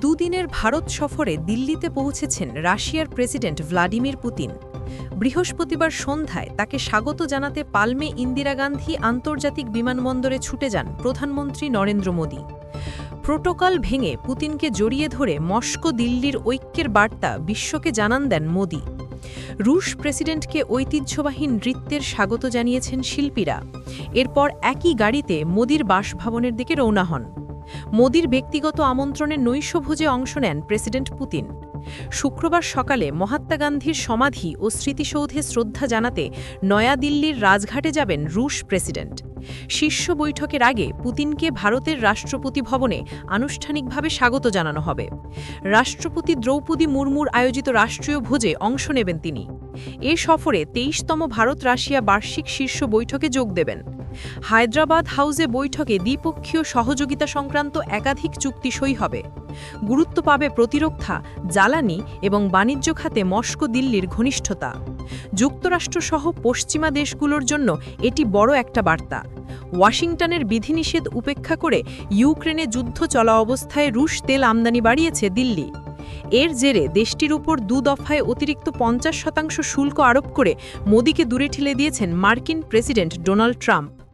দুদিনের ভারত সফরে দিল্লিতে পৌঁছেছেন রাশিয়ার প্রেসিডেন্ট ভ্লাদিমির পুতিন। বৃহস্পতিবার সন্ধ্যায় তাকে স্বাগত জানাতে পালমে ইন্দিরা গান্ধী আন্তর্জাতিক বিমানবন্দরে ছুটে যান প্রধানমন্ত্রী নরেন্দ্র মোদী। প্রোটোকল ভেঙে পুতিনকে জড়িয়ে ধরে মস্কো দিল্লির ঐক্যের বার্তা বিশ্বকে জানান দেন মোদী। রুশ প্রেসিডেন্টকে ঐতিহ্যবাহী নৃত্যের স্বাগত জানিয়েছেন শিল্পীরা। এরপর একই গাড়িতে মোদীর বাসভবনের দিকে রওনা হন। মোদীর ব্যক্তিগত আমন্ত্রণে নৈশভোজে অংশ নেন প্রেসিডেন্ট পুতিন। শুক্রবার সকালে মহাত্মা গান্ধীর সমাধি ও স্মৃতিসৌধে শ্রদ্ধা জানাতে নয়াদিল্লির রাজঘাটে যাবেন রুশ প্রেসিডেন্ট। শীর্ষ বৈঠকের আগে পুতিনকে ভারতের রাষ্ট্রপতি ভবনে আনুষ্ঠানিকভাবে স্বাগত জানানো হবে। রাষ্ট্রপতি দ্রৌপদী মুর্মুর আয়োজিত রাষ্ট্রীয় ভোজে অংশ নেবেন তিনি। এ সফরে ২৩তম ভারত রাশিয়া বার্ষিক শীর্ষ বৈঠকে যোগ দেবেন। হায়দ্রাবাদ হাউসে বৈঠকে দ্বিপক্ষীয় সহযোগিতা সংক্রান্ত একাধিক চুক্তি সই হবে। গুরুত্ব পাবে প্রতিরক্ষা, জ্বালানি এবং বাণিজ্য খাতে মস্কো দিল্লির ঘনিষ্ঠতা। যুক্তরাষ্ট্রসহ পশ্চিমা দেশগুলোর জন্য এটি বড় একটা বার্তা। ওয়াশিংটনের বিধিনিষেধ উপেক্ষা করে ইউক্রেনে যুদ্ধ চলা অবস্থায় রুশ তেল আমদানি বাড়িয়েছে দিল্লি। এর জেরে দেশটির উপর ২ দফায় অতিরিক্ত ৫০% শুল্ক আরোপ করে মোদীকে দূরে ঠেলে দিয়েছেন মার্কিন প্রেসিডেন্ট ডোনাল্ড ট্রাম্প।